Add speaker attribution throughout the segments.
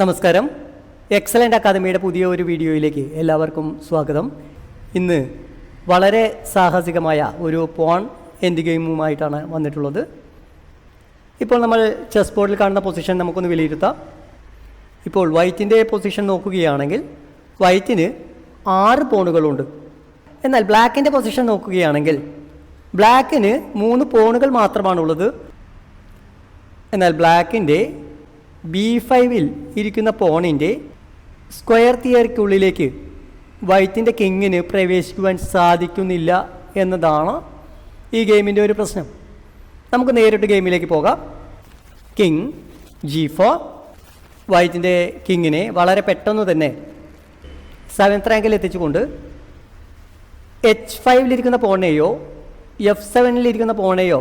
Speaker 1: നമസ്കാരം. എക്സലൻ്റ് അക്കാദമിയുടെ പുതിയ ഒരു വീഡിയോയിലേക്ക് എല്ലാവർക്കും സ്വാഗതം. ഇന്ന് വളരെ സാഹസികമായ ഒരു പോൺ എൻഡ് ഗെയിമുമായിട്ടാണ് വന്നിട്ടുള്ളത്. ഇപ്പോൾ നമ്മൾ ചെസ് ബോർഡിൽ കാണുന്ന പൊസിഷൻ നമുക്കൊന്ന് വിലയിരുത്താം. ഇപ്പോൾ വൈറ്റിൻ്റെ പൊസിഷൻ നോക്കുകയാണെങ്കിൽ വൈറ്റിന് 6 പോണുകളുണ്ട്. എന്നാൽ ബ്ലാക്കിൻ്റെ പൊസിഷൻ നോക്കുകയാണെങ്കിൽ ബ്ലാക്കിന് 3 പോണുകൾ മാത്രമാണുള്ളത്. എന്നാൽ ബ്ലാക്കിൻ്റെ B5-ൽ ഇരിക്കുന്ന പോണിൻ്റെ സ്ക്വയർ തിയറിക്കുള്ളിലേക്ക് വൈറ്റിൻ്റെ കിങ്ങിന് പ്രവേശിക്കുവാൻ സാധിക്കുന്നില്ല എന്നതാണ് ഈ ഗെയിമിൻ്റെ ഒരു പ്രശ്നം. നമുക്ക് നേരിട്ട് ഗെയിമിലേക്ക് പോകാം. King G4. വൈറ്റിൻ്റെ കിങ്ങിനെ വളരെ പെട്ടെന്ന് തന്നെ 7th റാങ്കിൽ എത്തിച്ചുകൊണ്ട് H5-ലിരിക്കുന്ന പോണിനെയോ F7-ലിരിക്കുന്ന പോണിനെയോ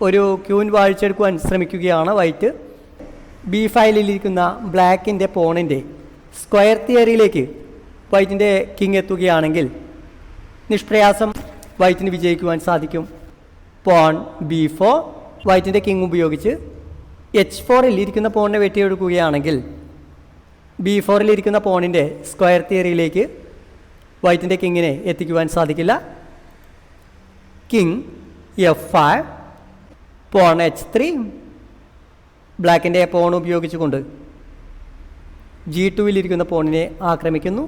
Speaker 1: ഒരു ക്യൂൻ വാഴിച്ചെടുക്കുവാൻ ശ്രമിക്കുകയാണ് വൈറ്റ്. B5-ലിരിക്കുന്ന ബ്ലാക്കിൻ്റെ പോണിൻ്റെ സ്ക്വയർ തിയറിയിലേക്ക് വൈറ്റിൻ്റെ കിങ് എത്തുകയാണെങ്കിൽ നിഷ്പ്രയാസം വൈറ്റിന് വിജയിക്കുവാൻ സാധിക്കും. Porn B4. വൈറ്റിൻ്റെ കിങ് ഉപയോഗിച്ച് H4-ൽ ഇരിക്കുന്ന പോണിനെ വെട്ടിയെടുക്കുകയാണെങ്കിൽ B4-ൽ ഇരിക്കുന്ന പോണിൻ്റെ സ്ക്വയർ തിയറിയിലേക്ക് വൈറ്റിൻ്റെ കിങ്ങിനെ എത്തിക്കുവാൻ സാധിക്കില്ല. King F5. Porn H3. ബ്ലാക്കിൻ്റെ porn ഉപയോഗിച്ചുകൊണ്ട് G2-ലിരിക്കുന്ന പോണിനെ ആക്രമിക്കുന്നു.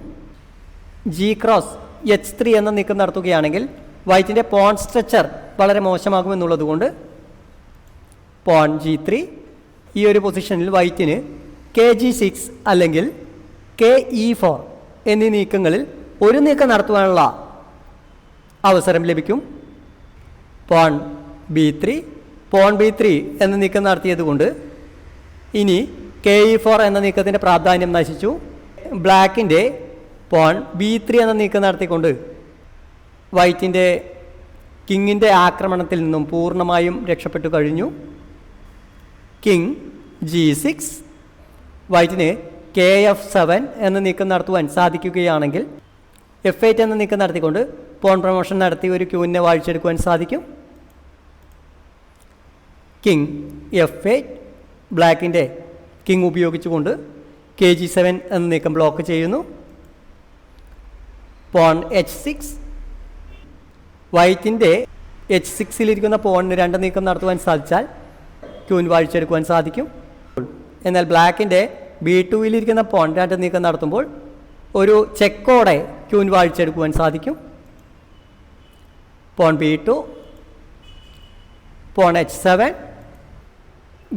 Speaker 1: G ക്രോസ് H3 എന്ന നീക്കം നടത്തുകയാണെങ്കിൽ വൈറ്റിൻ്റെ പോൺ സ്ട്രക്ചർ വളരെ മോശമാകുമെന്നുള്ളതുകൊണ്ട് പോൺ G3. ഈ ഒരു പൊസിഷനിൽ വൈറ്റിന് KG6 അല്ലെങ്കിൽ KE4 എന്നീ നീക്കങ്ങളിൽ ഒരു നീക്കം നടത്തുവാനുള്ള അവസരം ലഭിക്കും. Porn B3. പോൺ B3 എന്ന നീക്കം നടത്തിയതുകൊണ്ട് ഇനി KE4 എന്ന നീക്കത്തിൻ്റെ പ്രാധാന്യം നശിച്ചു. ബ്ലാക്കിൻ്റെ പോൺ B3 എന്ന നീക്കം നടത്തിക്കൊണ്ട് വൈറ്റിൻ്റെ കിങ്ങിൻ്റെ ആക്രമണത്തിൽ നിന്നും പൂർണ്ണമായും രക്ഷപ്പെട്ടു കഴിഞ്ഞു. King G6. വൈറ്റിന് KF7 എന്ന നീക്കം നടത്തുവാൻ സാധിക്കുകയാണെങ്കിൽ F8 എന്ന നീക്കം നടത്തിക്കൊണ്ട് പോൺ പ്രൊമോഷൻ നടത്തി ഒരു ക്യൂവിനെ വാഴിച്ചെടുക്കുവാൻ സാധിക്കും. King F8. ബ്ലാക്കിൻ്റെ കിങ് ഉപയോഗിച്ചുകൊണ്ട് KG7 എന്ന നീക്കം ബ്ലോക്ക് ചെയ്യുന്നു. Porn H6. വൈറ്റിൻ്റെ H6-ലിരിക്കുന്ന പോണിന് 2 നീക്കം നടത്തുവാൻ സാധിച്ചാൽ ക്യൂൻ വാഴിച്ചെടുക്കുവാൻ സാധിക്കും. എന്നാൽ ബ്ലാക്കിൻ്റെ B2-ലിരിക്കുന്ന പോൺ 2 നീക്കം നടത്തുമ്പോൾ ഒരു ചെക്കോടെ ക്യൂൻ വാഴിച്ചെടുക്കുവാൻ സാധിക്കും. Porn B2. Porn H7.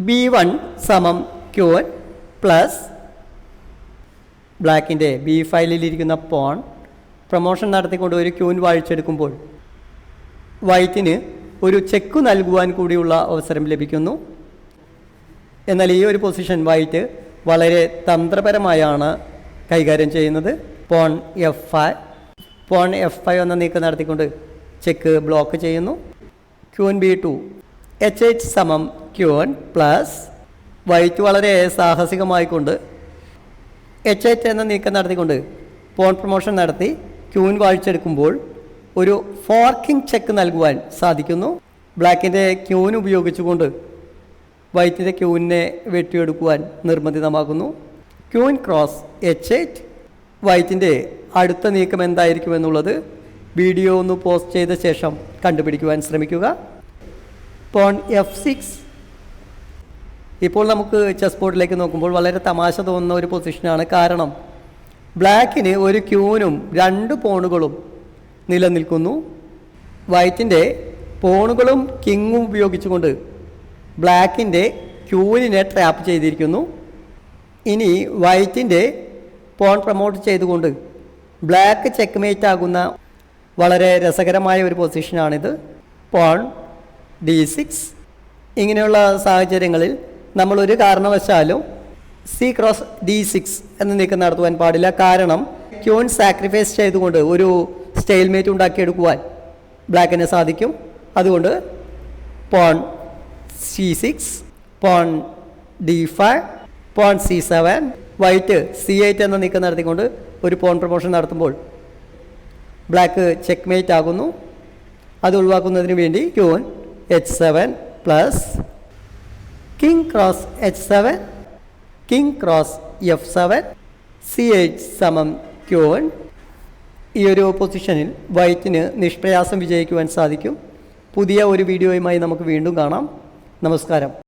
Speaker 1: B1 സമം ക്യൂൻ പ്ലസ് ബ്ലാക്കിൻ്റെ B5-ലിരിക്കുന്ന പോൺ പ്രൊമോഷൻ നടത്തിക്കൊണ്ട് ഒരു ക്യൂൻ വാഴിച്ചെടുക്കുമ്പോൾ വൈറ്റിന് ഒരു ചെക്ക് നൽകുവാൻ കൂടിയുള്ള അവസരം ലഭിക്കുന്നു. എന്നാൽ ഈ ഒരു പൊസിഷൻ വൈറ്റ് വളരെ തന്ത്രപരമായാണ് കൈകാര്യം ചെയ്യുന്നത്. Porn F5. പോൺ F5 എന്ന നീക്കം നടത്തിക്കൊണ്ട് ചെക്ക് ബ്ലോക്ക് ചെയ്യുന്നു. Queen B2. H8 സമം ക്യൂൻ പ്ലസ് വൈറ്റ് വളരെ സാഹസികമായിക്കൊണ്ട് H8 എന്ന നീക്കം നടത്തിക്കൊണ്ട് പോൺ പ്രൊമോഷൻ നടത്തി ക്യൂൻ വാഴിച്ചെടുക്കുമ്പോൾ ഒരു ഫോർക്കിംഗ് ചെക്ക് നൽകുവാൻ സാധിക്കുന്നു. ബ്ലാക്കിൻ്റെ ക്യൂൻ ഉപയോഗിച്ചുകൊണ്ട് വൈറ്റിൻ്റെ ക്യൂവിനെ വെട്ടിയെടുക്കുവാൻ നിർബന്ധിതമാകുന്നു. Queen cross H8. വൈറ്റിൻ്റെ അടുത്ത നീക്കം എന്തായിരിക്കുമെന്നുള്ളത് വീഡിയോ ഒന്ന് പോസ്റ്റ് ചെയ്ത ശേഷം കണ്ടുപിടിക്കുവാൻ ശ്രമിക്കുക. Porn F6. ഇപ്പോൾ നമുക്ക് ചെസ് ബോർഡിലേക്ക് നോക്കുമ്പോൾ വളരെ തമാശ തോന്നുന്ന ഒരു പൊസിഷനാണ്. കാരണം ബ്ലാക്കിന് ഒരു ക്യൂനും 2 പോണുകളും നിലനിൽക്കുന്നു. വൈറ്റിൻ്റെ പോണുകളും കിങ്ങും ഉപയോഗിച്ചുകൊണ്ട് ബ്ലാക്കിൻ്റെ ക്യൂവിനെ ട്രാപ്പ് ചെയ്തിരിക്കുന്നു. ഇനി വൈറ്റിൻ്റെ പോൺ പ്രൊമോട്ട് ചെയ്തുകൊണ്ട് ബ്ലാക്ക് ചെക്ക്മേറ്റ് ആകുന്ന വളരെ രസകരമായ ഒരു പൊസിഷനാണിത്. Porn D6. ഇങ്ങനെയുള്ള സാഹചര്യങ്ങളിൽ നമ്മളൊരു കാരണവശാലും C ക്രോസ് D6 എന്ന നീക്കം നടത്തുവാൻ പാടില്ല. കാരണം ക്യൂൻ സാക്രിഫൈസ് ചെയ്തുകൊണ്ട് ഒരു സ്റ്റെയിൽമേറ്റ് ഉണ്ടാക്കിയെടുക്കുവാൻ ബ്ലാക്കിന് സാധിക്കും. അതുകൊണ്ട് porn C6. Porn D5. Porn C7. White C8 എന്ന നീക്കം നടത്തിക്കൊണ്ട് ഒരു പോൺ പ്രൊമോഷൻ നടത്തുമ്പോൾ ബ്ലാക്ക് ചെക്ക്മേറ്റ് ആകുന്നു. അത് ഒഴിവാക്കുന്നതിന് വേണ്ടി queen H7 plus king cross H7. King cross F7, C8 സമം Q1. ഈ ഒരു പൊസിഷനിൽ വൈറ്റിന് നിഷ്പ്രയാസം വിജയിക്കുവാൻ സാധിക്കും. പുതിയ ഒരു വീഡിയോയുമായി നമുക്ക് വീണ്ടും കാണാം. നമസ്കാരം.